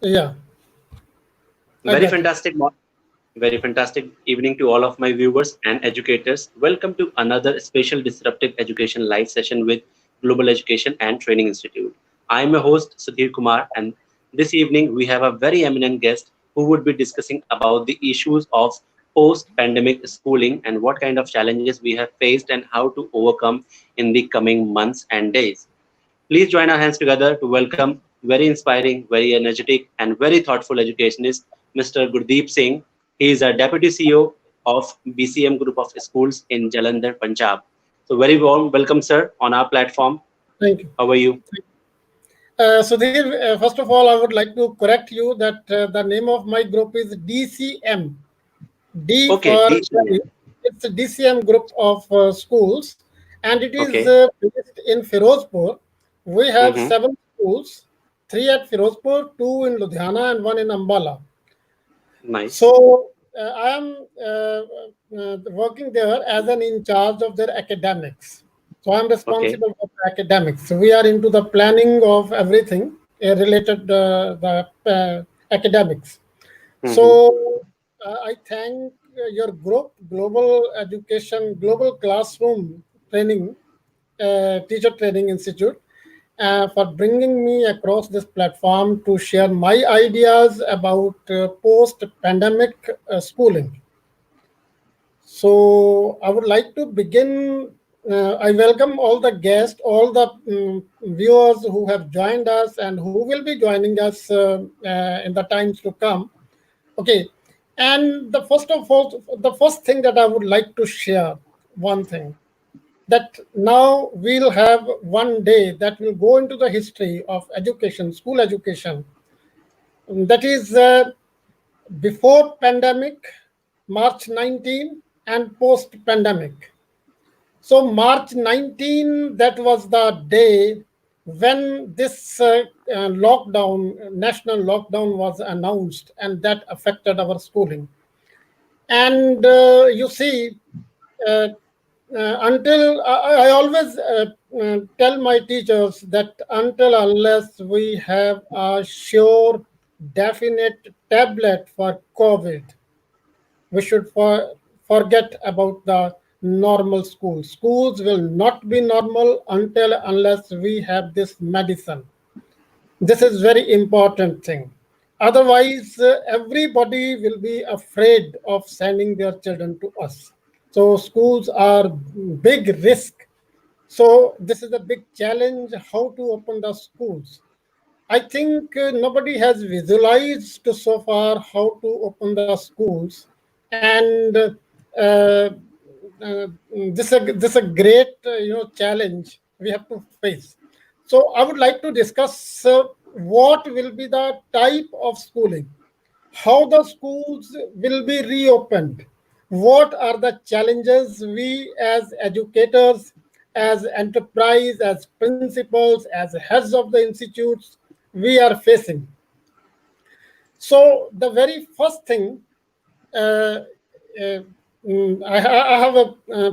Yeah, I Very got it. fantastic, very fantastic evening to all of my viewers and educators. Welcome to another special disruptive education live session with Global Education and Training Institute. I am your host Sudhir Kumar, and this evening we have a very eminent guest who would be discussing about the issues of post-pandemic schooling and what kind of challenges we have faced and how to overcome in the coming months and days. Please join our hands together to welcome very inspiring, very energetic, and very thoughtful educationist, Mr. Gurdip Singh. He is a Deputy CEO of BCM Group of Schools in Jalandhar, Punjab. So, very warm welcome, sir, on our platform. Thank you. How are you? Sudhir, first of all, I would like to correct you that the name of my group is DCM. D Okay, for DCM. it's a DCM group of schools, and it is Okay. based in Firozpur. We have Mm-hmm. 7 schools, 3 at Firozpur, 2 in Ludhiana, and 1 in Ambala. Nice. So I am working there as an in charge of their academics. So I'm Okay. responsible for the academics. So we are into the planning of everything related the academics. Mm-hmm. So I thank your group, Global Education, Global Classroom Training, Teacher Training Institute, for bringing me across this platform to share my ideas about post-pandemic schooling. So I would like to begin. I welcome all the guests, all the viewers who have joined us and who will be joining us in the times to come. Okay, and the first of all, the first thing that I would like to share, one thing that now we'll have one day that will go into the history of education, school education. That is before pandemic, March 19, and post pandemic. So March 19, that was the day when this lockdown, national lockdown was announced, and that affected our schooling. And you see, uh, until I always tell my teachers that until unless we have a sure, definite tablet for COVID, we should forget about the normal schools. Schools will not be normal until unless we have this medicine. This is very important thing. Otherwise, everybody will be afraid of sending their children to us. So schools are big risk. So this is a big challenge how to open the schools. I think nobody has visualized so far how to open the schools, and this is a great challenge we have to face. So I would like to discuss what will be the type of schooling, how the schools will be reopened, what are the challenges we as educators, as enterprise, as principals, as heads of the institutes, we are facing. So the very first thing, uh, uh, I have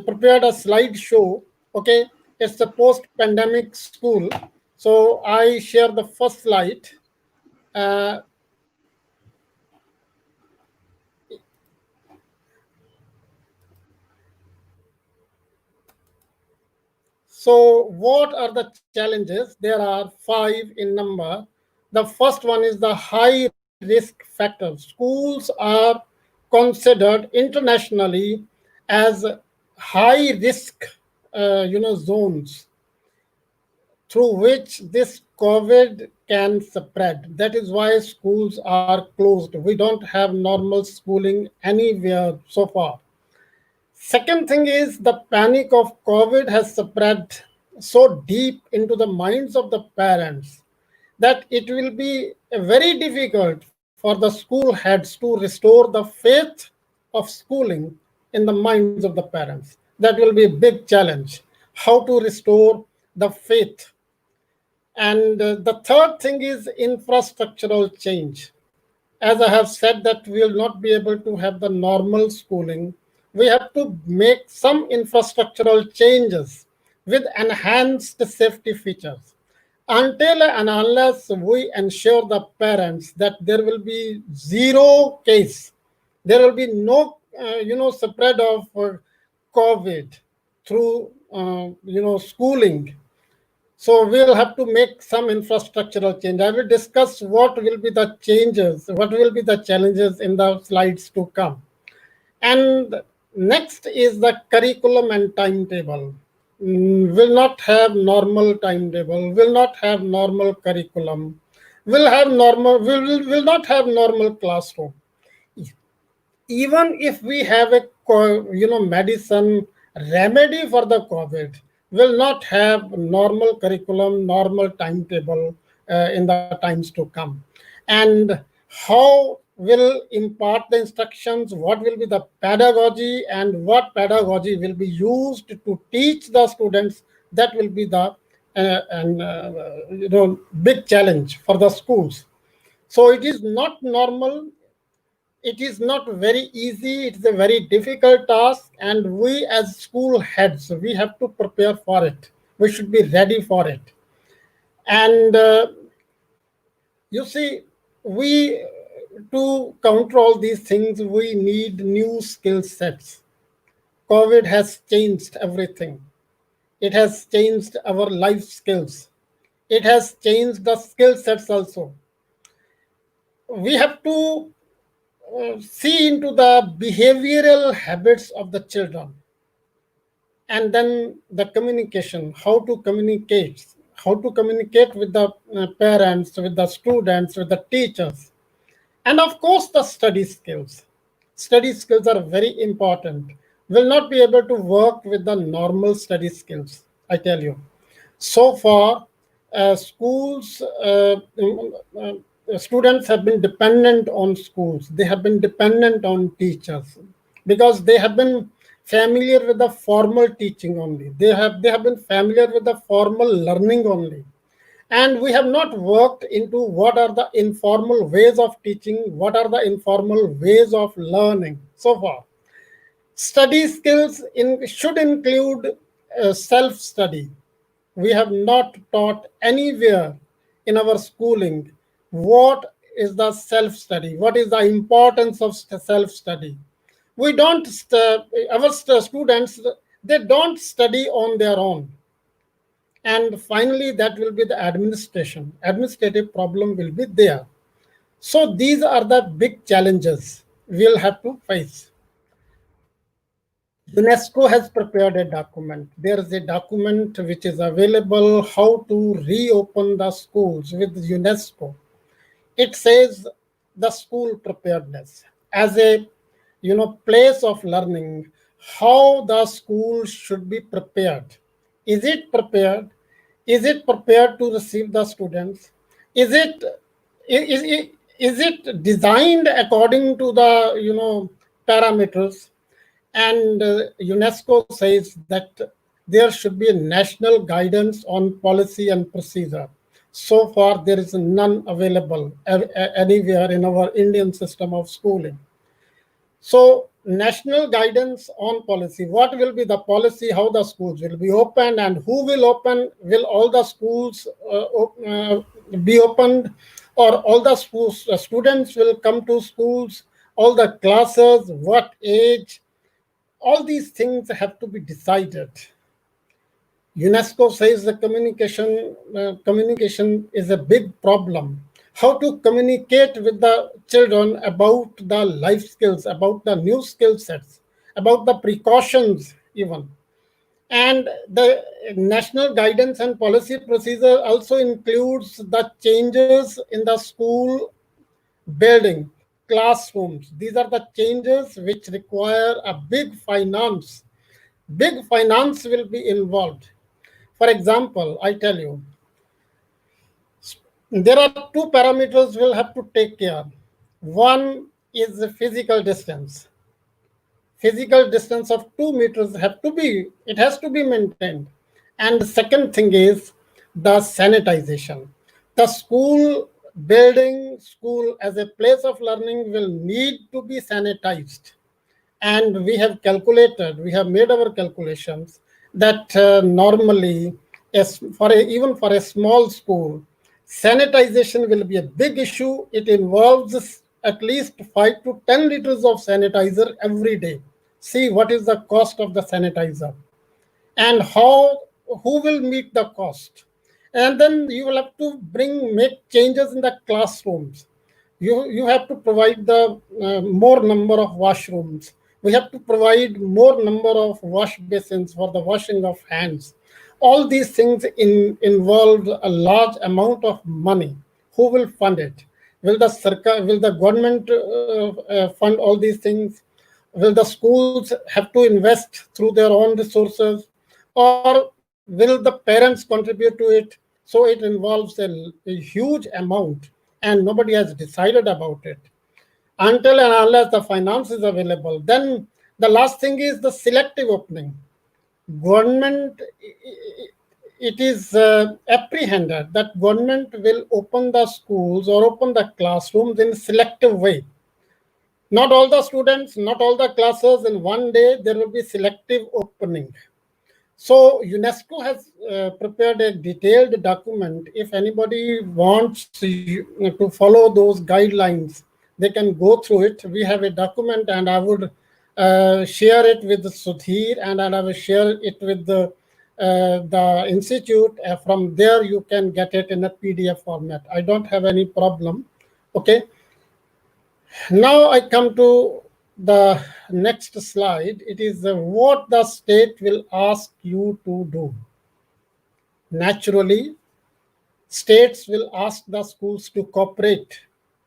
prepared a slideshow. Okay, it's a post-pandemic school. So I share the first slide. Uh, So, what are the challenges? There are 5 in number. The first one is the high risk factor. Schools are considered internationally as high risk, zones through which this COVID can spread. That is why schools are closed. We don't have normal schooling anywhere so far. Second thing is the panic of COVID has spread so deep into the minds of the parents that it will be very difficult for the school heads to restore the faith of schooling in the minds of the parents. That will be a big challenge. How to restore the faith. And the third thing is infrastructural change. As I have said, that we will not be able to have the normal schooling. We have to make some infrastructural changes with enhanced safety features. until and unless we ensure the parents that there will be zero case, there will be no spread of COVID through schooling. So we'll have to make some infrastructural change. I will discuss what will be the changes, what will be the challenges in the slides to come. And next is the curriculum and timetable. Will not have normal timetable, will not have normal curriculum, will not have normal classroom. Even if we have a medicine remedy for the COVID, will not have normal curriculum, normal timetable in the times to come. And how will impart the instructions, what will be the pedagogy, and what pedagogy will be used to teach the students, that will be the big challenge for the schools. So it is not normal, it is not very easy, it is a very difficult task, and we as school heads, we have to prepare for it, we should be ready for it. And you see, we to counter all these things, we need new skill sets. COVID has changed everything. It has changed our life skills. It has changed the skill sets also. We have to see into the behavioral habits of the children, and then the communication, how to communicate with the parents, with the students, with the teachers. And of course, the study skills. Study skills are very important. Will not be able to work with the normal study skills, I tell you. So far, schools, students have been dependent on schools. They have been dependent on teachers because they have been familiar with the formal teaching only. They have been familiar with the formal learning only, and we have not worked into what are the informal ways of teaching, what are the informal ways of learning so far. Study skills should include self study. We have not taught anywhere in our schooling what is the self study, what is the importance of self study. We don't, our students, they don't study on their own. And finally, that will be the administrative problem will be there. So these are the big challenges we'll have to face. UNESCO has prepared a document. There is a document which is available, how to reopen the schools with UNESCO. It says the school preparedness as a place of learning, how the school should be prepared. Is it prepared? Is it prepared to receive the students? Is it is it designed according to the parameters? And UNESCO says that there should be a national guidance on policy and procedure. So far, there is none available anywhere in our Indian system of schooling. So, national guidance on policy. What will be the policy? How the schools will be opened and who will open? Will all the schools be opened, or all the schools students will come to schools? All the classes, what age? All these things have to be decided. UNESCO says the communication is a big problem. How to communicate with the children about the life skills, about the new skill sets, about the precautions even. And the national guidance and policy procedure also includes the changes in the school building, classrooms. These are the changes which require a big finance. Big finance will be involved. For example, I tell you, there are two parameters we'll have to take care. One is the physical distance. Physical distance of 2 meters it has to be maintained. And the second thing is the sanitization. The school building, school as a place of learning will need to be sanitized. And we have made our calculations that normally Even for a small school, sanitization will be a big issue. It involves at least 5 to 10 liters of sanitizer every day. See what is the cost of the sanitizer and who will meet the cost. And then you will have to make changes in the classrooms. You have to provide the more number of washrooms. We have to provide more number of wash basins for the washing of hands. All these things involve a large amount of money. Who will fund it? Will the government fund all these things? Will the schools have to invest through their own resources, or will the parents contribute to it? So it involves a huge amount, and nobody has decided about it until and unless the finance is available. Then the last thing is the selective opening. Government, it is apprehended that government will open the schools or open the classrooms in selective way. Not all the students, not all the classes in one day. There will be selective opening. So UNESCO has prepared a detailed document. If anybody wants to follow those guidelines, they can go through it. We have a document, and I would share it with Sudhir, and I will share it with the institute. From there, you can get it in a PDF format. I don't have any problem. Okay. Now I come to the next slide. It is what the state will ask you to do. Naturally, states will ask the schools to cooperate.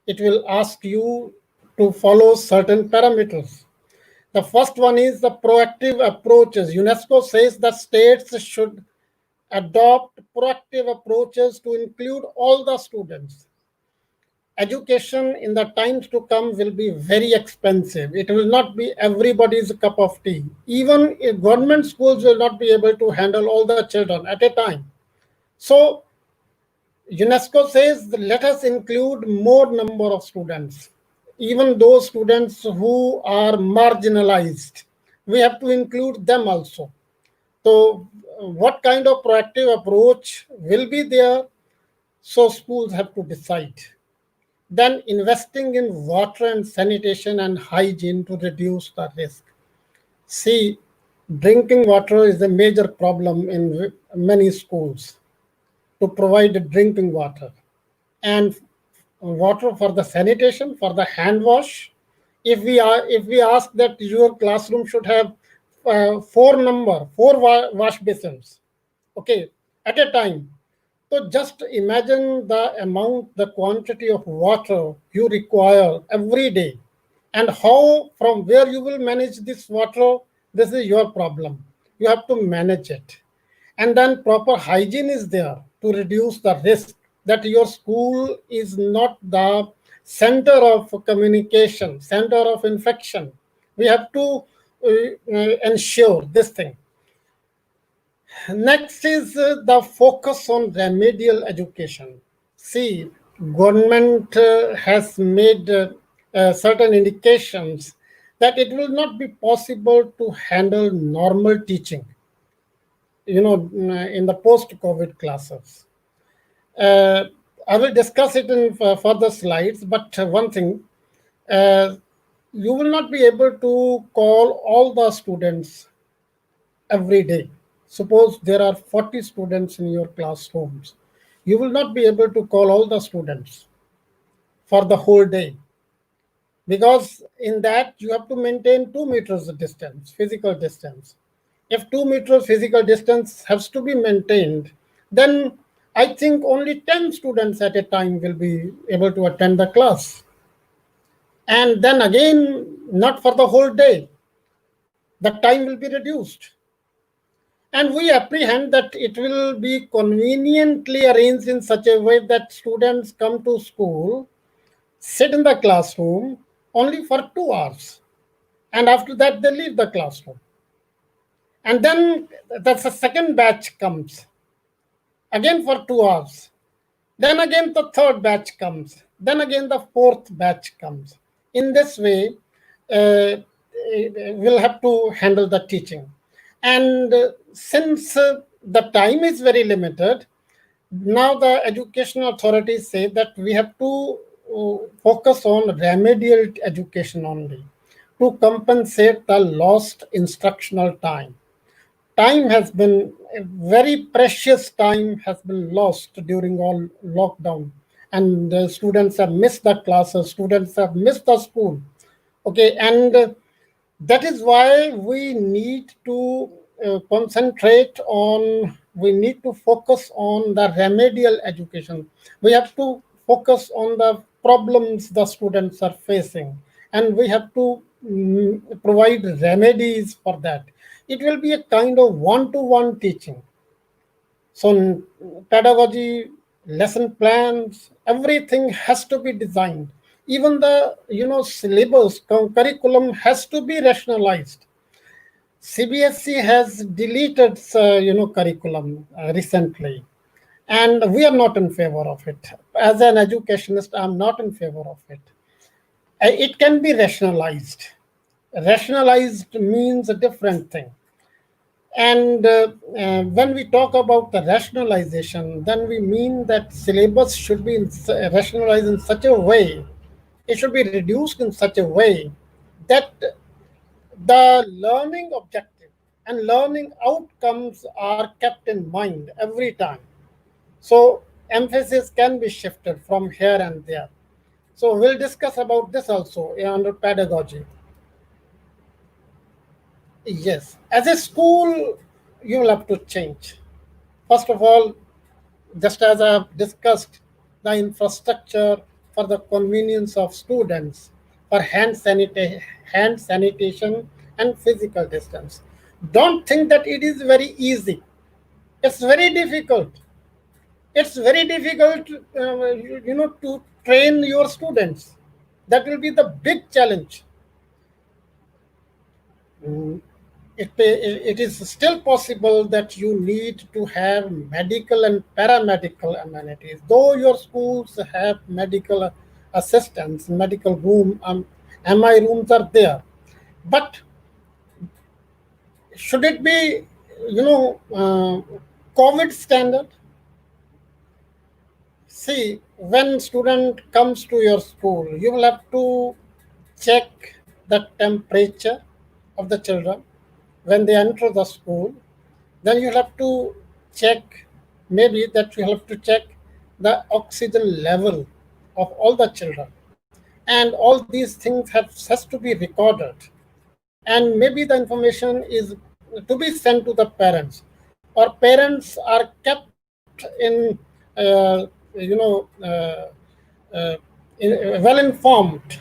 It will ask you to follow certain parameters. The first one is the proactive approaches. UNESCO says that states should adopt proactive approaches to include all the students. Education in the times to come will be very expensive. It will not be everybody's cup of tea. Even if government schools will not be able to handle all the children at a time. So UNESCO says let us include more number of students, even those students who are marginalized. We have to include them also. So what kind of proactive approach will be there? So schools have to decide. Then investing in water and sanitation and hygiene to reduce the risk. See, drinking water is a major problem in many schools, to provide drinking water. And water for the sanitation, for the hand wash. If we ask that your classroom should have four wash basins, okay, at a time. So just imagine the amount, the quantity of water you require every day, and how, from where you will manage this water. This is your problem. You have to manage it. And then proper hygiene is there to reduce the risk that your school is not the center of communication, center of infection. We have to ensure this thing. Next is the focus on remedial education. See, government has made certain indications that it will not be possible to handle normal teaching, in the post-COVID classes. Uh, I will discuss it in further slides, but one thing, uh, you will not be able to call all the students every day. Suppose there are 40 students in your classrooms. You will not be able to call all the students for the whole day, because in that you have to maintain 2 meters of distance, physical distance. If 2 meters physical distance has to be maintained, then I think only 10 students at a time will be able to attend the class. And then again, not for the whole day, the time will be reduced. And we apprehend that it will be conveniently arranged in such a way that students come to school, sit in the classroom only for 2 hours, and after that they leave the classroom. And then that's the second batch comes again for 2 hours. Then again the third batch comes. Then again the fourth batch comes. In this way, we'll have to handle the teaching. And since the time is very limited. Now the education authorities say that we have to focus on remedial education only to compensate the lost instructional time. Time has been very precious time has been lost during all lockdown, and students have missed the classes, students have missed the school. Okay, and that is why we need to concentrate on, we need to focus on the remedial education. We have to focus on the problems the students are facing, and we have to provide remedies for that. It will be a kind of one-to-one teaching. So pedagogy, lesson plans, everything has to be designed. Even the syllabus curriculum has to be rationalized. CBSE has deleted curriculum recently, and we are not in favor of it. As an educationist, I'm not in favor of it. It can be rationalized. Rationalized means a different thing. And when we talk about the rationalization, then we mean that syllabus should be rationalized in such a way, it should be reduced in such a way that the learning objective and learning outcomes are kept in mind every time. So emphasis can be shifted from here and there. So we'll discuss about this also under pedagogy. Yes, as a school, you will have to change. First of all, just as I have discussed, the infrastructure for the convenience of students for hand sanitation and physical distance. Don't think that it is very easy. It's very difficult. It's very difficult, to train your students. That will be the big challenge. Mm, it is still possible that you need to have medical and paramedical amenities. Though your schools have medical assistants, medical room, MI rooms are there. But should it be, COVID standard? See, when student comes to your school, you will have to check the temperature of the children when they enter the school. Then you have to check, maybe that you have to check the oxygen level of all the children. And all these things has to be recorded. And maybe the information is to be sent to the parents, or parents are kept in, uh, you know, uh, uh, well informed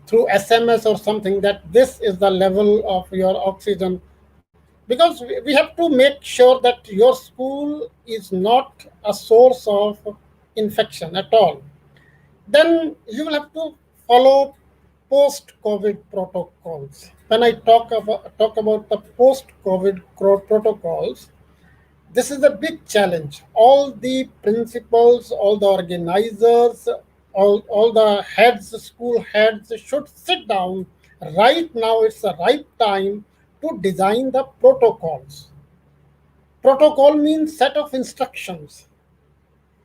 through SMS or something that this is the level of your oxygen, because we have to make sure that your school is not a source of infection at all. Then you will have to follow post-COVID protocols. When I talk about the post-COVID protocols, this is a big challenge. All the principals, all the organizers, all the heads, school heads should sit down. Right now, it's the right time to design the protocols. Protocol means set of instructions,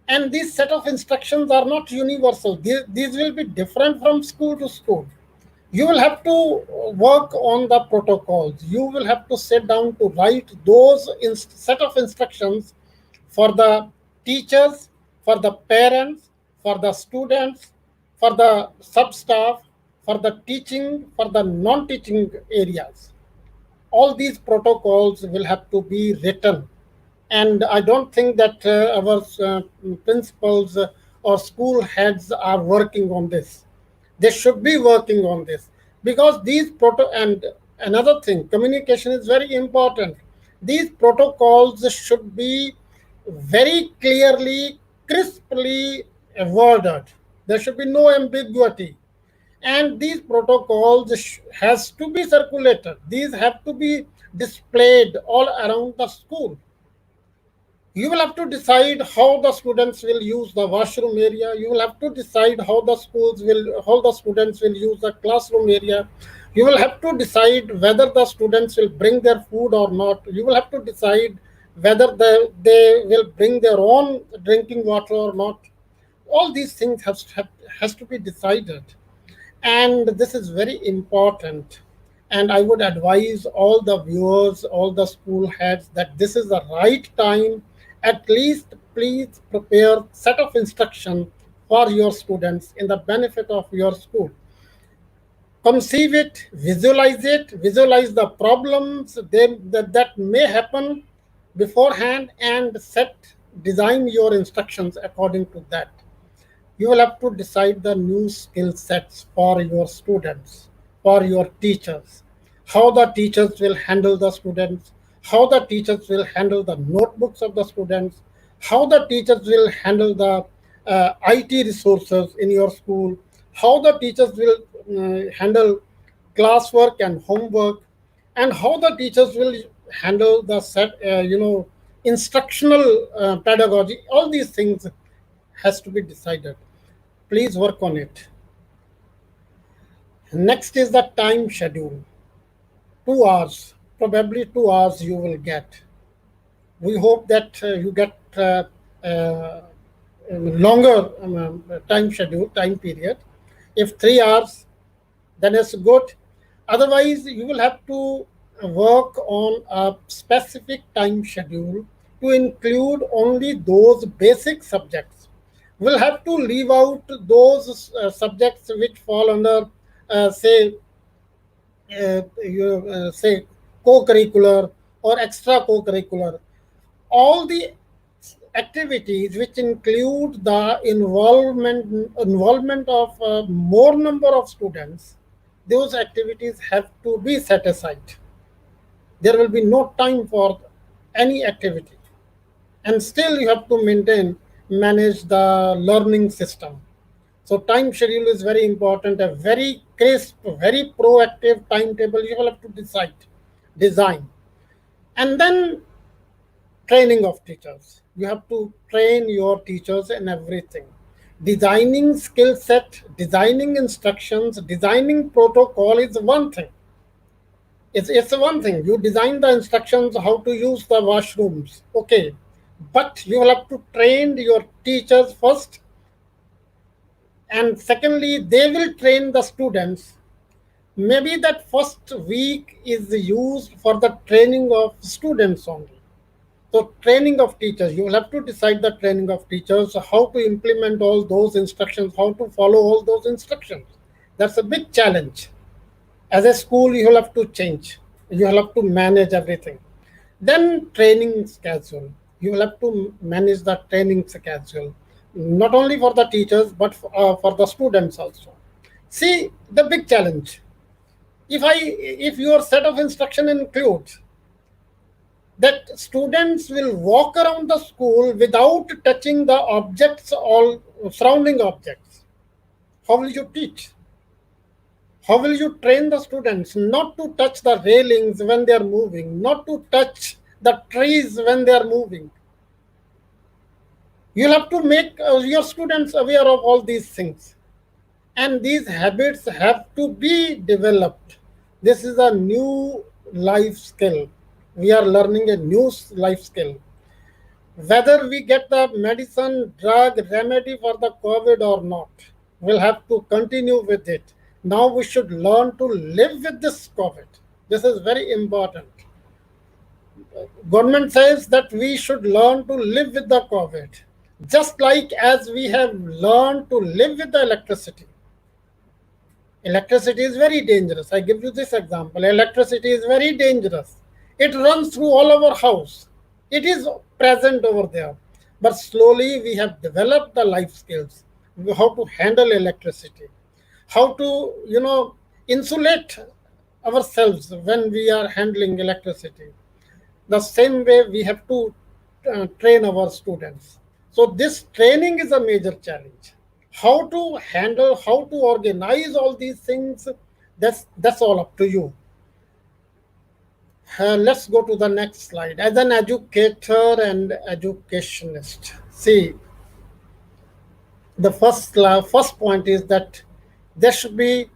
and these set of instructions are not universal. These will be different from school to school. You will have to work on the protocols. You will have to sit down to write those set of instructions for the teachers, for the parents, for the students, for the sub staff, for the teaching, for the non teaching areas. All these protocols will have to be written, and I don't think that our principals or school heads are working on this. They should be working on this, because these and another thing, communication is very important. These protocols should be very clearly, crisply worded. There should be no ambiguity, and these protocols has to be circulated. These have to be displayed all around the school. You will have to decide how the students will use the washroom area. You will have to decide how the students will use the classroom area. You will have to decide whether the students will bring their food or not. You will have to decide whether they will bring their own drinking water or not. All these things has to be decided, and this is very important. And I would advise all the viewers, all the school heads, that this is the right time. At least please prepare set of instruction for your students in the benefit of your school. Conceive it, visualize the problems that may happen beforehand, and design your instructions according to that. You will have to decide the new skill sets for your students, for your teachers, how the teachers will handle the students, how the teachers will handle the notebooks of the students, how the teachers will handle the IT resources in your school, how the teachers will handle classwork and homework, and how the teachers will handle the instructional pedagogy. All these things has to be decided. Please work on it. Next is the time schedule. 2 hours, probably 2 hours you will get. We hope that you get longer time schedule, time period. If 3 hours, then it's good. Otherwise, you will have to work on a specific time schedule to include only those basic subjects. We'll have to leave out those subjects which fall under, say, co-curricular or extra co-curricular. All the activities which include the involvement of more number of students, those activities have to be set aside. There will be no time for any activity, and still you have to manage the learning system. So time schedule is very important. A very crisp, very proactive timetable you will have to design. And then training of teachers. You have to train your teachers in everything. Designing skill set, designing instructions, designing protocol is one thing. It's one thing. You design the instructions how to use the washrooms. Okay. But you will have to train your teachers first, and secondly, they will train the students. Maybe that first week is used for the training of students only. So training of teachers, you will have to decide the training of teachers, how to implement all those instructions, how to follow all those instructions. That's a big challenge. As a school, you will have to change. You will have to manage everything. Then training schedule. You will have to manage the training schedule, not only for the teachers, but for the students also. See, the big challenge. If your set of instruction includes that students will walk around the school without touching the objects, all surrounding objects, how will you teach? How will you train the students not to touch the railings when they are moving, not to touch the trees when they are moving? You'll have to make your students aware of all these things. And these habits have to be developed. This is a new life skill. We are learning a new life skill. Whether we get the medicine, drug, remedy for the COVID or not, we'll have to continue with it. Now we should learn to live with this COVID. This is very important. Government says that we should learn to live with the COVID, just like as we have learned to live with the electricity. Electricity is very dangerous. I give you this example. Electricity is very dangerous. It runs through all our house. It is present over there. But slowly we have developed the life skills, how to handle electricity, how to, insulate ourselves when we are handling electricity. The same way we have to train our students. So this training is a major challenge. How to handle, how to organize all these things, that's all up to you. Let's go to the next slide. As an educator and educationist, see, the first point is that there should be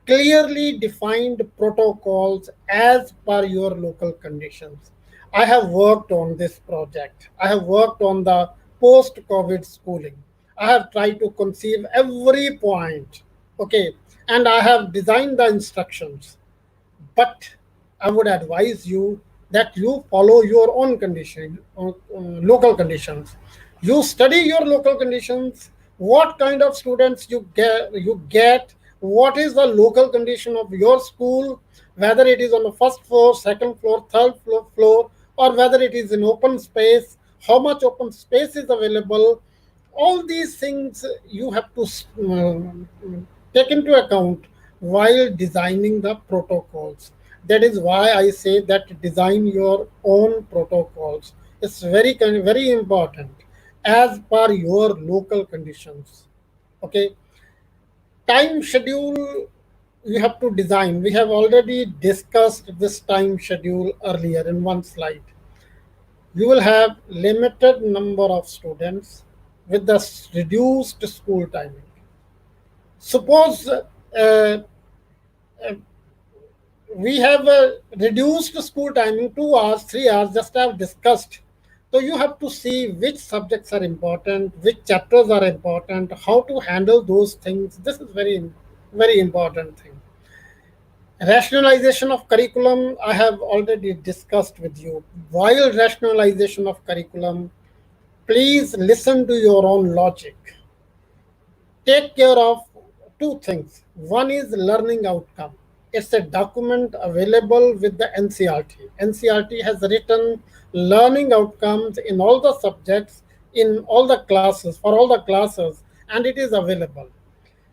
clearly defined protocols as per your local conditions. I have worked on this project. I have worked on the post COVID schooling. I have tried to conceive every point. Okay. And I have designed the instructions. But I would advise you that you follow your own condition, local conditions. You study your local conditions. What kind of students you get. What is the local condition of your school? Whether it is on the first floor, second floor, third floor, or whether it is in open space. How much open space is available? All these things you have to take into account while designing the protocols. That is why I say that design your own protocols. It's very important as per your local conditions. Okay, time schedule you have to design. We have already discussed this time schedule earlier in one slide. You will have limited number of students with the reduced school timing. Suppose we have reduced school timing 2 hours, 3 hours, just I have discussed. So you have to see which subjects are important, which chapters are important, how to handle those things. This is very important thing. Rationalization of curriculum, I have already discussed with you. While rationalization of curriculum, please listen to your own logic. Take care of two things. One is learning outcome. It's a document available with the NCRT. NCRT has written learning outcomes in all the subjects, in all the classes, for all the classes, and it is available.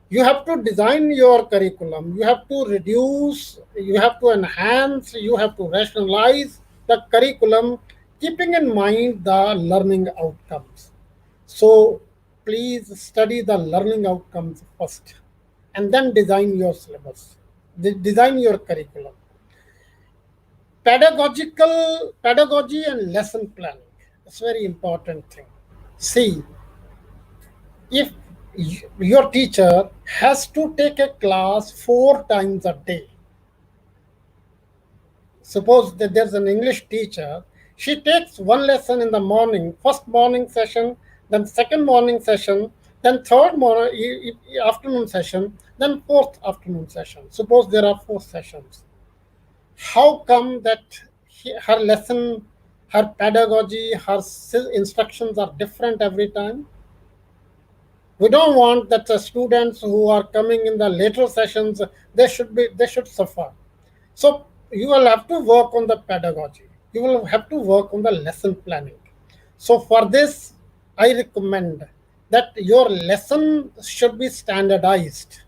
You have to design your curriculum. You have to reduce, you have to enhance, you have to rationalize the curriculum, keeping in mind the learning outcomes. So please study the learning outcomes first and then design your syllabus, design your curriculum. Pedagogy and lesson planning. It's very important thing. See, if your teacher has to take a class 4 times a day, suppose that there's an English teacher, she takes one lesson in the morning, first morning session, then second morning session, then third afternoon session, then fourth afternoon session. Suppose there are 4 sessions. How come that her lesson, her pedagogy, her instructions are different every time? We don't want that the students who are coming in the later sessions, they should suffer. So you will have to work on the pedagogy. You will have to work on the lesson planning. So for this, I recommend that your lesson should be standardized.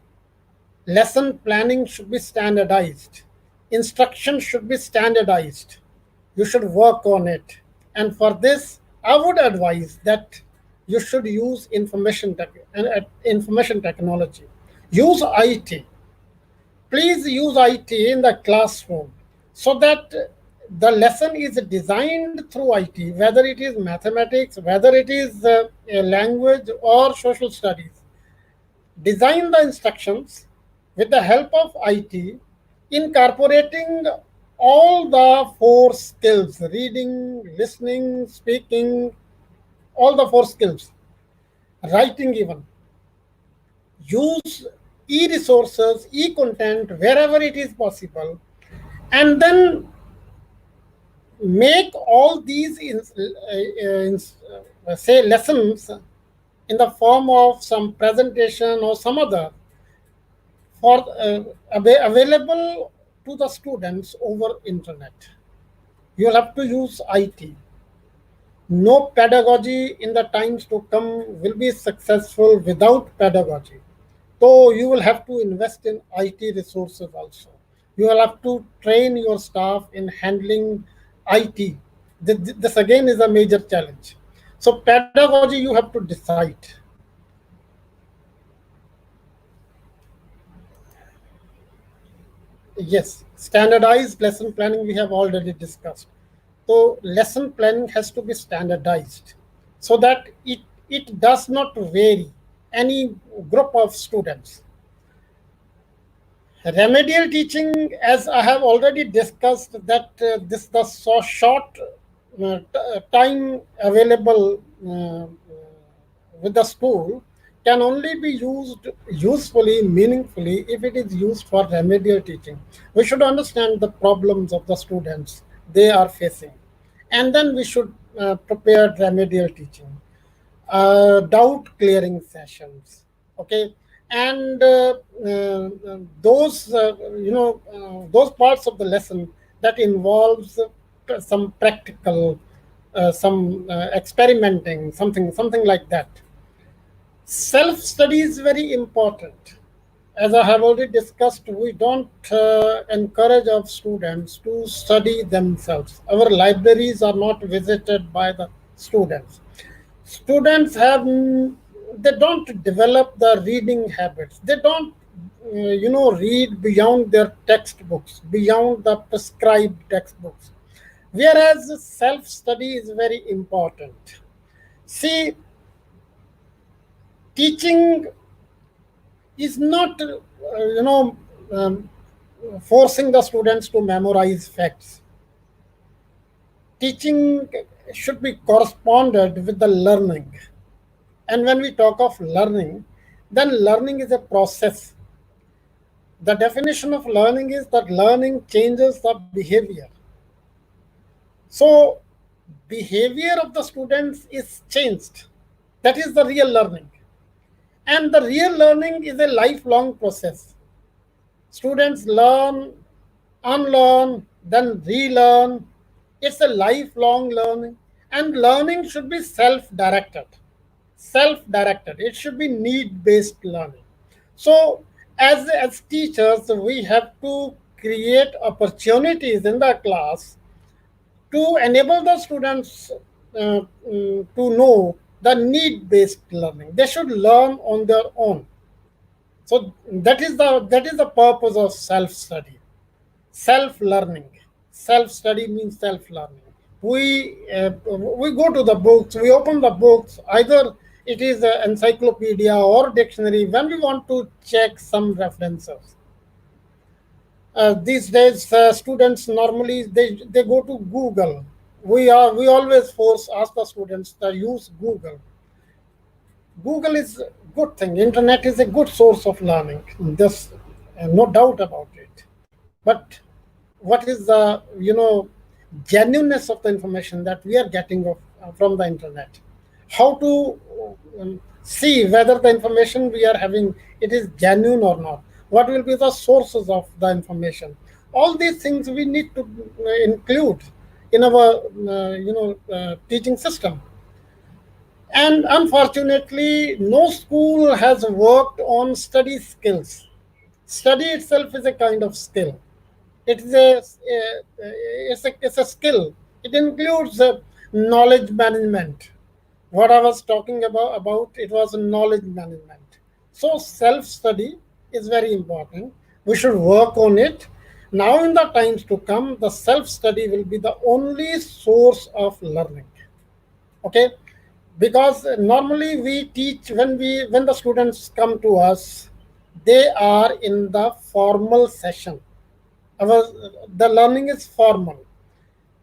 Lesson planning should be standardized. Instruction should be standardized. You should work on it. And for this, I would advise that you should use information technology. Use IT. Please use IT in the classroom so that the lesson is designed through IT, whether it is mathematics, whether it is a language or social studies. Design the instructions with the help of IT, incorporating all the 4 skills: reading, listening, speaking, all the 4 skills, writing even. Use e resources, e content wherever it is possible, and then make all these say lessons in the form of some presentation or some other for available to the students over internet. You will have to use IT. No pedagogy in the times to come will be successful without pedagogy. So you will have to invest in IT resources also. You will have to train your staff in handling IT. This again is a major challenge. So pedagogy you have to decide. Yes, standardized lesson planning we have already discussed. So lesson planning has to be standardized so that it does not vary any group of students. Remedial teaching, as I have already discussed, that this the so short time available with the school can only be used usefully, meaningfully, if it is used for remedial teaching. We should understand the problems of the students they are facing, and then we should prepare remedial teaching, doubt clearing sessions, okay, and those those parts of the lesson that involves some practical, some experimenting, something like that. Self study is very important. As I have already discussed, we don't encourage our students to study themselves. Our libraries are not visited by the students. Students they don't develop the reading habits. They don't read beyond their textbooks, beyond the prescribed textbooks. Whereas self study is very important. See, teaching is not forcing the students to memorize facts. Teaching should be corresponded with the learning. And when we talk of learning, then learning is a process. The definition of learning is that learning changes the behavior. So, behavior of the students is changed. That is the real learning. And the real learning is a lifelong process. Students learn, unlearn, then relearn. It's a lifelong learning. And learning should be self directed. Self directed. It should be need based learning. So, as teachers, we have to create opportunities in the class to enable the students to know the need based learning. They should learn on their own. So that is the purpose of self study, self learning. Self study means self learning. We go to the books, we open the books, either it is an encyclopedia or dictionary when we want to check some references. These days, students normally they go to Google. We always force ask the students to use Google. Google is a good thing. Internet is a good source of learning. There's no doubt about it. But what is the genuineness of the information that we are getting from the internet? How to see whether the information we are having it is genuine or not? What will be the sources of the information? All these things we need to include in our teaching system. And unfortunately, no school has worked on study skills. Study itself is a kind of skill. It is it's a skill. It includes knowledge management. What I was talking about it was knowledge management. So self study is very important. We should work on it. Now in the times to come, the self study will be the only source of learning. Okay, because normally we teach when the students come to us, they are in the formal session. Our the learning is formal,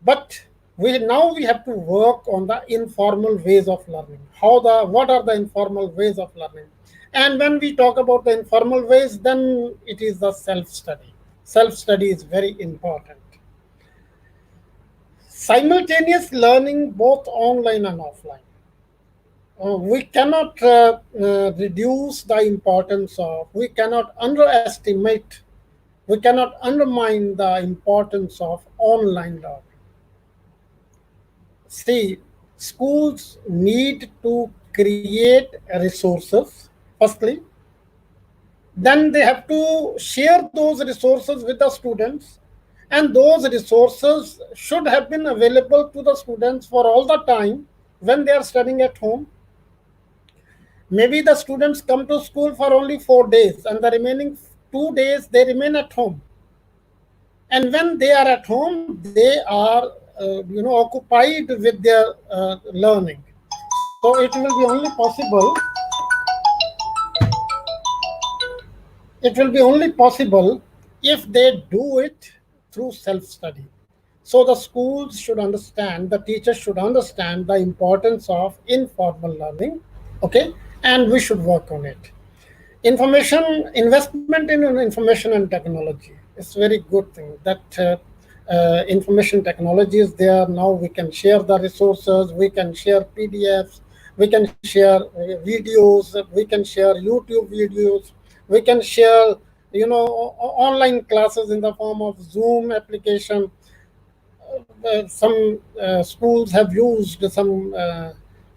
but we have to work on the informal ways of learning. What are the informal ways of learning? And when we talk about the informal ways, then it is the self study. Self study is very important. Simultaneous learning both online and offline. We cannot reduce the importance of, we cannot underestimate, we cannot undermine the importance of online learning. See, schools need to create resources, firstly, then they have to share those resources with the students, and those resources should have been available to the students for all the time when they are studying at home. Maybe the students come to school for only 4 days, and the remaining 2 days they remain at home. And when they are at home, they are occupied with their learning. So it will be only possible. It will be only possible if they do it through self study. So the schools should understand, the teachers should understand the importance of informal learning, okay, and we should work on it. Information investment in information and technology is very good thing. That information technology is there now. We can share the resources, we can share PDFs, we can share videos, we can share YouTube videos, we can share online classes in the form of Zoom application. Some schools have used some,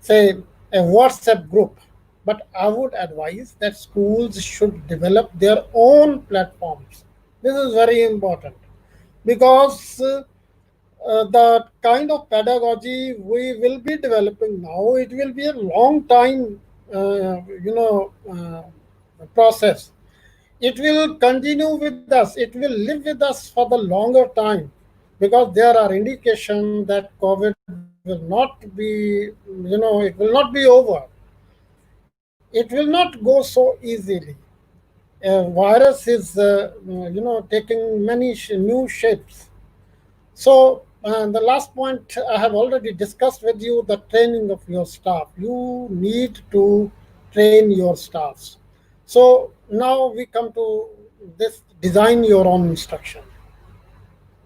say, a WhatsApp group, but I would advise that schools should develop their own platforms. This is very important because the kind of pedagogy we will be developing now, it will be a long time, process. It will continue with us, it will live with us for the longer time, because there are indications that COVID will not be, it will not be over. It will not go so easily. Virus is, taking many new shapes. So, the last point I have already discussed with you, the training of your staff. You need to train your staffs. So, now we come to this: design your own instruction.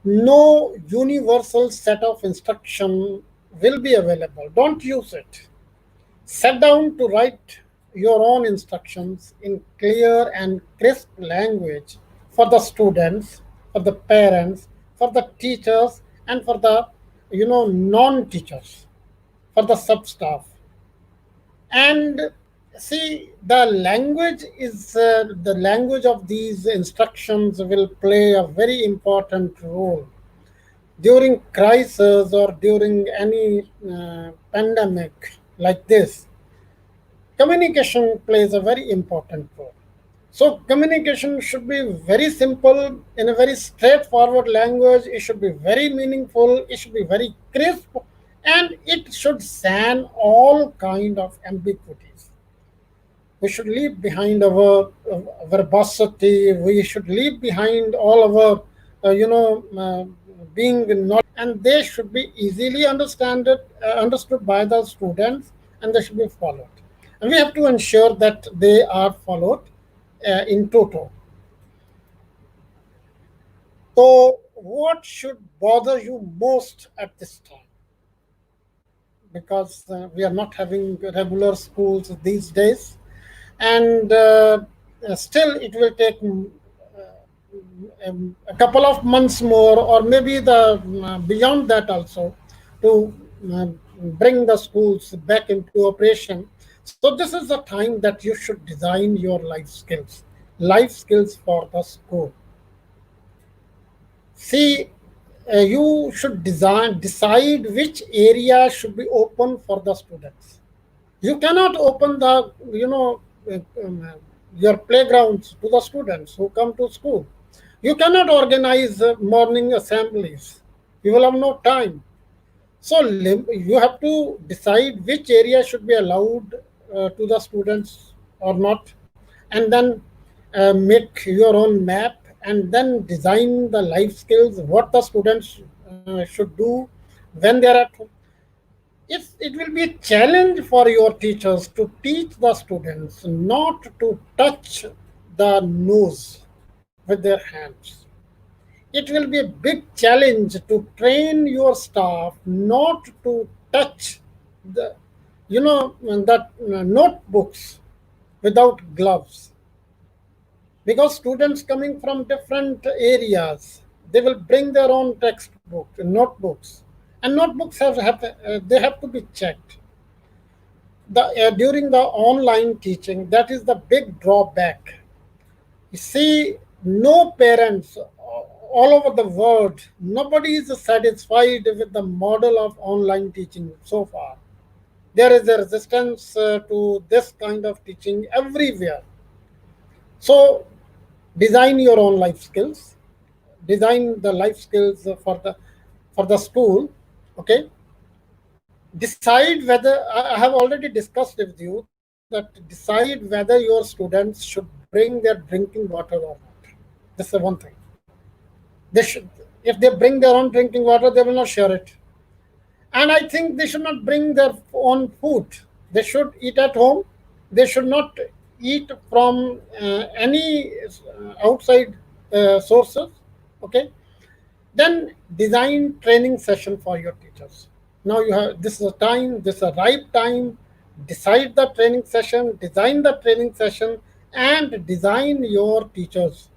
No universal set of instruction will be available. Don't use it. Sit down to write your own instructions in clear and crisp language for the students, for the parents, for the teachers, and for the non-teachers, for the sub-staff. And see, the language is the language of these instructions will play a very important role during crisis or during any pandemic like this. Communication plays a very important role. So communication should be very simple, in a very straightforward language. It should be very meaningful. It should be very crisp, and it should span all kind of ambiguities. We should leave behind our verbosity. We should leave behind all our, being knowledge, and they should be easily understood by the students, and they should be followed. And we have to ensure that they are followed in toto. So, what should bother you most at this time? Because we are not having regular schools these days, and still it will take a couple of months more, or maybe the beyond that also, to uh, bring the schools back into operation. So this is the time that you should design your life skills for the school. See, you should decide which area should be open for the students. You cannot open the, uh, um, your playgrounds to the students who come to school. You cannot organize morning assemblies. You will have no time. So you have to decide which area should be allowed to the students or not, and then make your own map, and then design the life skills, what the students should do when they are at home. It will be a challenge for your teachers to teach the students not to touch the nose with their hands. It will be a big challenge to train your staff not to touch the, that notebooks without gloves, because students coming from different areas, they will bring their own textbook notebooks, and notebooks they have to be checked. During the online teaching, that is the big drawback. You see, no parents all over the world, nobody is satisfied with the model of online teaching so far. There is a resistance to this kind of teaching everywhere. So, design your own life skills. Design the life skills for the school. Okay. Decide whether, I have already discussed with you that decide whether your students should bring their drinking water or not. This is one thing. They should, if they bring their own drinking water, they will not share it. And I think they should not bring their own food. They should eat at home. They should not eat from any outside sources. Okay. Then design training session for your teachers. Now you have, this is a time, this is a ripe time. Decide the training session, design the training session, and design your teachers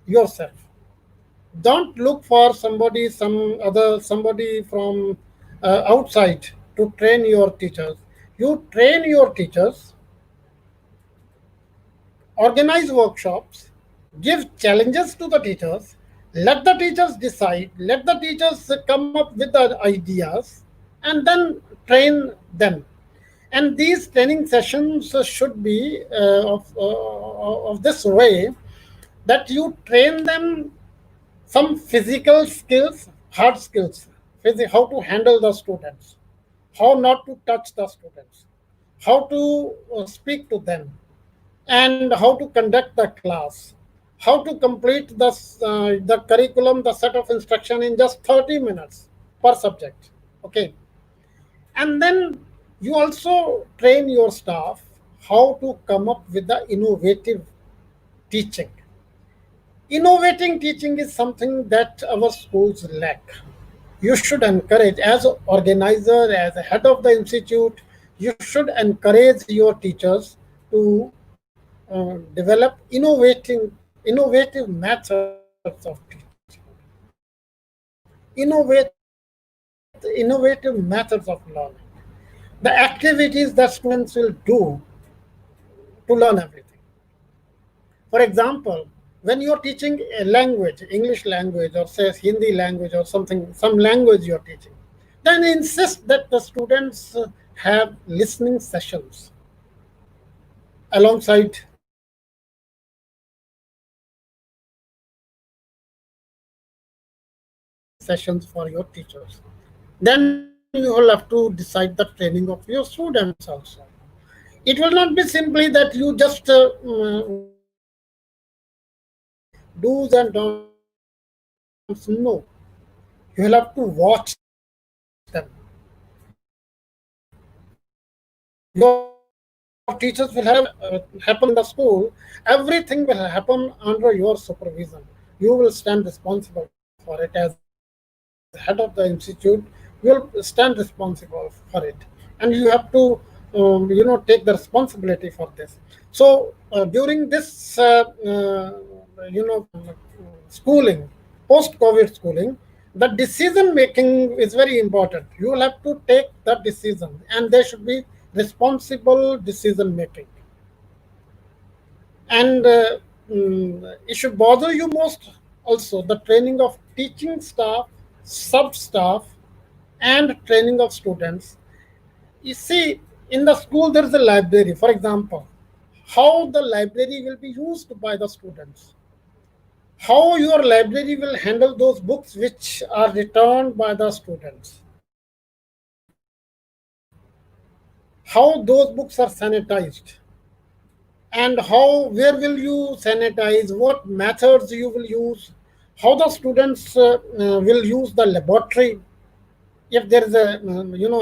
yourself. Don't look for somebody from outside to train your teachers. You train your teachers, organize workshops, give challenges to the teachers, let the teachers decide, let the teachers come up with the ideas, and then train them. And these training sessions should be of this way, that you train them some physical skills, hard skills, how to handle the students, how not to touch the students, how to speak to them, and how to conduct the class, how to complete the curriculum, the set of instruction in just 30 minutes per subject. Okay. And then you also train your staff how to come up with the innovative teaching. Innovating teaching is something that our schools lack. You should encourage, as an organizer, as a head of the institute, you should encourage your teachers to develop innovative methods of teaching, innovative methods of learning, the activities that students will do to learn everything. For example, when you're teaching a language, English language, or say Hindi language, or something, some language you're teaching, then insist that the students have listening sessions alongside sessions for your teachers. Then you will have to decide the training of your students also. It will not be simply that you just give do's and don'ts. No, you will have to watch them. Your teachers will have whatever happen in the school, everything will happen under your supervision. You will stand responsible for it as head of the institute. You will stand responsible for it, and you have to take the responsibility for this. So during this schooling, post-COVID schooling, the decision making is very important. You will have to take the decision, and there should be responsible decision making. And it should bother you most also the training of teaching staff, sub staff, and training of students. You see, in the school there is a library, for example, how the library will be used by the students, how your library will handle those books which are returned by the students, how those books are sanitized, and how, where will you sanitize, what methods you will use, how the students will use the laboratory. If there is a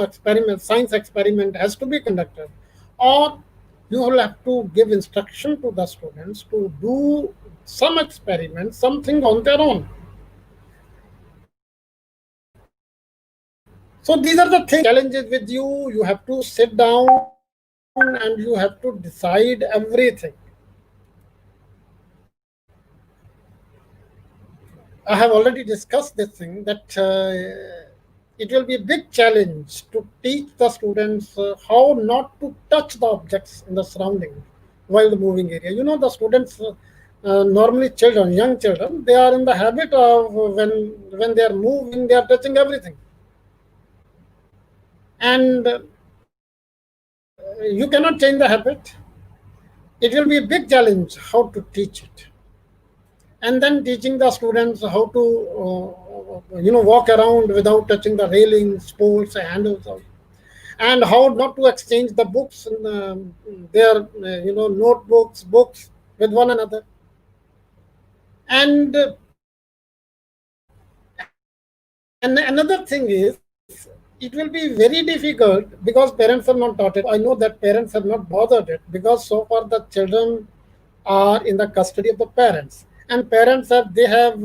experiment, science experiment has to be conducted, or you will have to give instruction to the students to do some experiment, something on their own. So these are the things, challenges with you. You have to sit down and you have to decide everything. I have already discussed this thing, that it will be a big challenge to teach the students how not to touch the objects in the surrounding while the moving area. The students, normally children, young children, they are in the habit of when they are moving, they are touching everything. And you cannot change the habit. It will be a big challenge how to teach it. And then teaching the students how to walk around without touching the railings, poles, handles, and how not to exchange the books and their notebooks, books with one another. And And another thing is, it will be very difficult because parents are not taught it. I know that parents have not bothered it because so far the children are in the custody of the parents, and parents have they have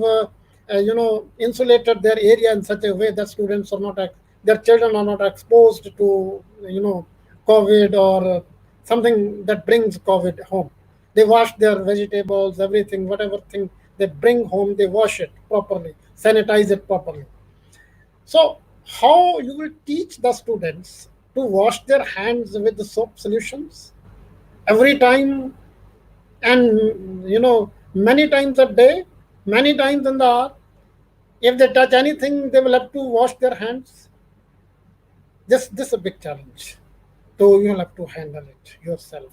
insulated their area in such a way that students are not their children are not exposed to COVID or something that brings COVID home. They wash their vegetables, everything, whatever thing they bring home, they wash it properly, sanitize it properly. So, how you will teach the students to wash their hands with the soap solutions every time, and many times a day, many times in the hour. If they touch anything, they will have to wash their hands. This is a big challenge. So you'll have to handle it yourself.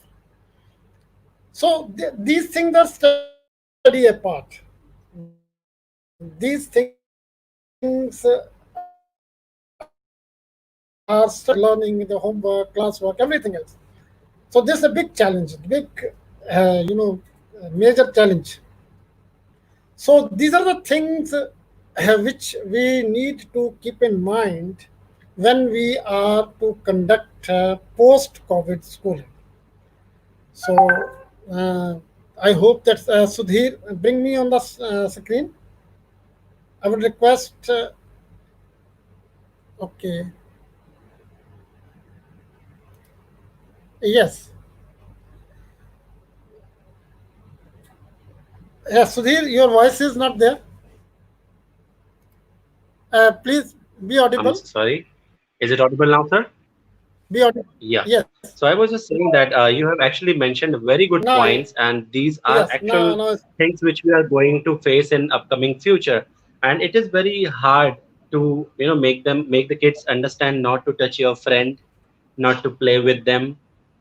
So these things are study apart. These things are study apart. Learning, the homework, classwork, everything else. So this is a big challenge, major challenge. So these are the things which we need to keep in mind when we are to conduct post-COVID schooling. So uh, I hope that Sudhir bring me on the screen. I would request. Okay. Yes. Sudhir, your voice is not there. Please be I'm audible. sorry. Is it audible now, sir? Be audible. Yeah. Yes. So I was just saying that you have actually mentioned very good Now, points, and these are yes. actual Now, things which we are going to face in upcoming future. And it is very hard to make the kids understand not to touch your friend, not to play with them,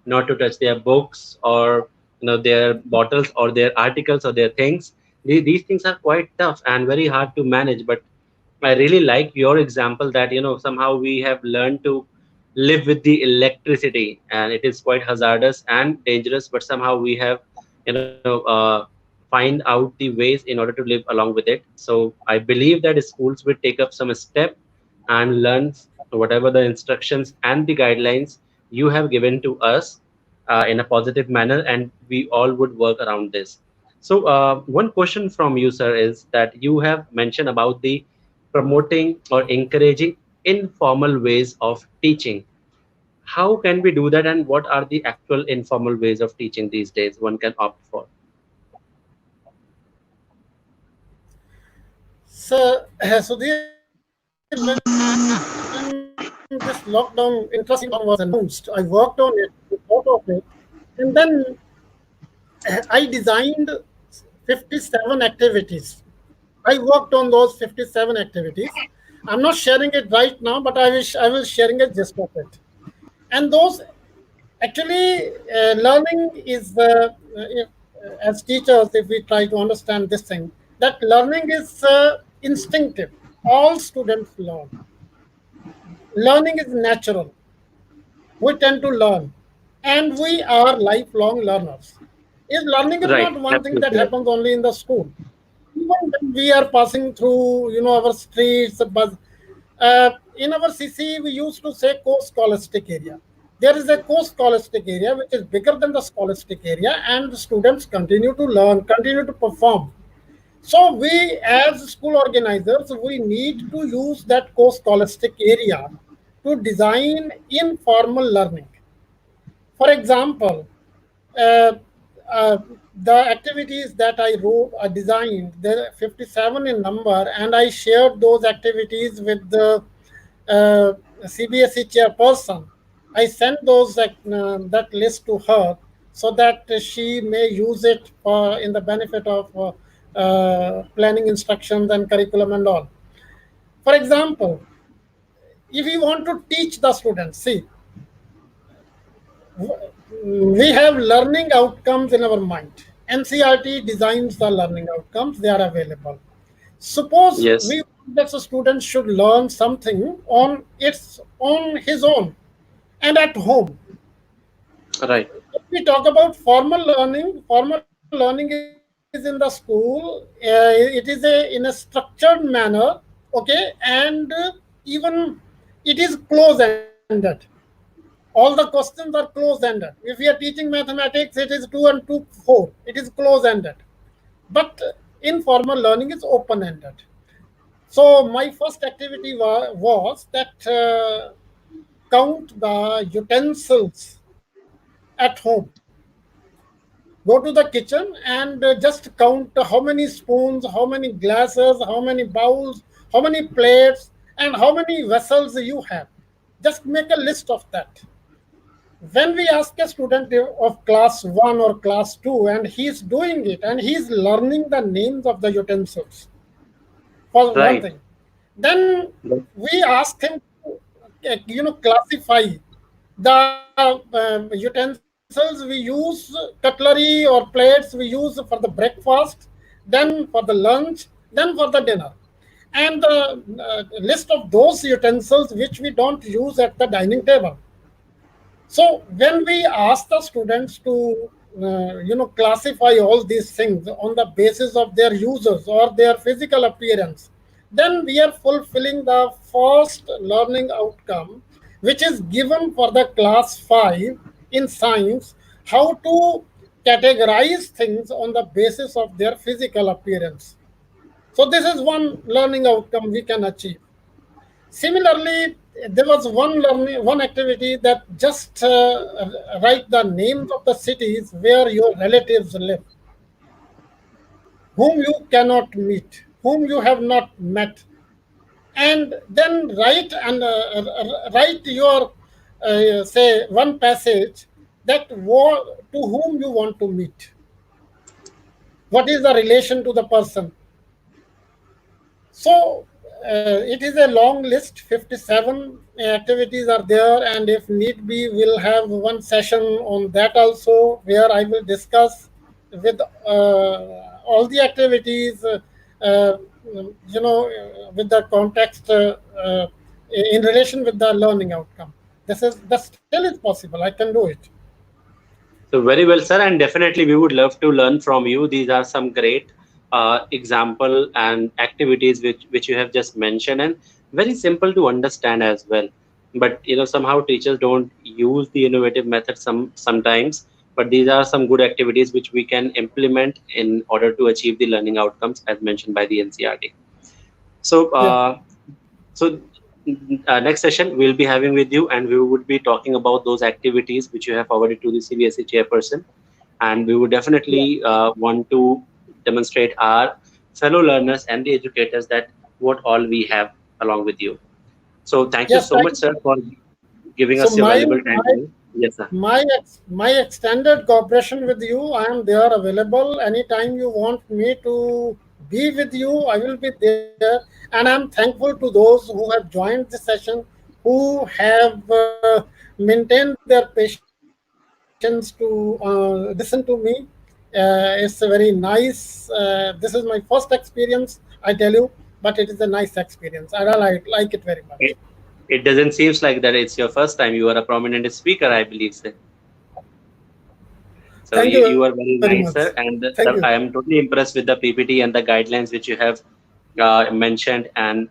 not to touch their books or their bottles or their articles or their things. These things are quite tough and very hard to manage. But I really like your example that somehow we have learned to live with the electricity, and it is quite hazardous and dangerous. But somehow we have find out the ways in order to live along with it. So I believe that schools will take up some step and learn whatever the instructions and the guidelines you have given to us in a positive manner, and we all would work around this. So one question from you, sir, is that you have mentioned about the promoting or encouraging informal ways of teaching. How can we do that, and what are the actual informal ways of teaching these days one can opt for? so, Sudhir, when this lockdown interesting lockdown was announced, I worked on it, thought of it, and then I designed 57 activities. I worked on those 57 activities. I'm not sharing it right now, but I will sharing a gist of it. And those actually learning is as teachers, if we try to understand this thing, that learning is instinctive. All students learn. Learning is natural. We tend to learn, and we are lifelong learners. Is learning is Right, not one thing that absolutely right. happens only in the school. Even when we are passing through, our streets, but in our CC, we used to say co-scholastic area. There is a co-scholastic area which is bigger than the scholastic area, and the students continue to learn, continue to perform. So we, as school organizers, we need to use that co-scholastic area to design informal learning. For example, uh, uh, the activities that I wrote, designed, there are 57 in number, and I shared those activities with the CBSE chairperson. I sent that list to her so that she may use it in the benefit of planning instructions and curriculum and all. For example, if you want to teach the students, see, we have learning outcomes in our mind. NCRT designs the learning outcomes, they are available. Suppose Yes, we want that a student should learn something on his own and at home. right, If we talk about formal learning is in the school. It is in a structured manner. Okay, and even it is close-ended. All the questions are close-ended. If we are teaching mathematics, it is 2 and 2 4. It is close-ended. But informal learning is open-ended. So my first activity was that count the utensils at home. Go to the kitchen and just count how many spoons, how many glasses, how many bowls, how many plates, and how many vessels you have. Just make a list of that. When we ask a student of class 1 or class 2 and he's doing it and he's learning the names of the utensils, for one Right. thing, then we ask him to classify the utensils we use, cutlery or plates we use for the breakfast, then for the lunch, then for the dinner, and the list of those utensils which we don't use at the dining table. So when we ask the students to classify all these things on the basis of their uses or their physical appearance, then we are fulfilling the first learning outcome, which is given for the class 5 in science, how to categorize things on the basis of their physical appearance. So this is one learning outcome we can achieve. Similarly, there was one activity that just write the names of the cities where your relatives live, whom you cannot meet, whom you have not met, and then write your say one passage that to whom you want to meet. What is the relation to the person? So it is a long list. 57 activities are there, and if need be, we'll have one session on that also, where I will discuss with all the activities, with the context in relation with the learning outcome. That still is possible. I can do it. So very well, sir, and definitely we would love to learn from you. These are some great example and activities which you have just mentioned, and very simple to understand as well. But somehow teachers don't use the innovative method sometimes. But these are some good activities which we can implement in order to achieve the learning outcomes as mentioned by the NCRT. So Yeah. so next session we'll be having with you, and we would be talking about those activities which you have forwarded to the CBSE chairperson, and we would Yeah. definitely want to demonstrate our fellow learners and the educators that what all we have along with you. So thank you Yes. so much, sir, for giving So us your my valuable time my today. Yes, sir. my extended cooperation with you, I am there available anytime you want me to be with you. I will be there, and I'm thankful to those who have joined the session, who have maintained their patience to listen to me. It's a very nice. This is my first experience, I tell you, but it is a nice experience. I like it very much. It doesn't seems like that it's your first time. You are a prominent speaker, I believe, sir. So Thank you you very are much. very nice, sir, Thank you. and I am totally impressed with the PPT and the guidelines which you have mentioned and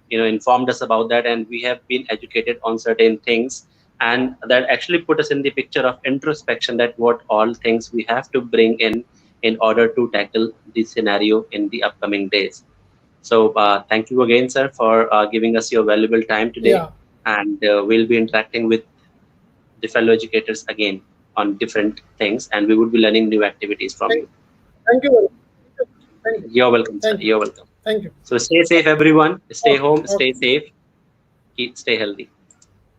informed us about that, and we have been educated on certain things, and that actually put us in the picture of introspection that what all things we have to bring in order to tackle the scenario in the upcoming days. So thank you again, sir, for giving us your valuable time Yeah. today, and we'll be interacting with the fellow educators again on different things, and we would be learning new activities from Thank, you. thank you very much. Thank you. You're welcome, sir. Thank you. You're welcome. Thank you. So stay safe, everyone. Stay Okay. home, Okay. stay safe, stay healthy.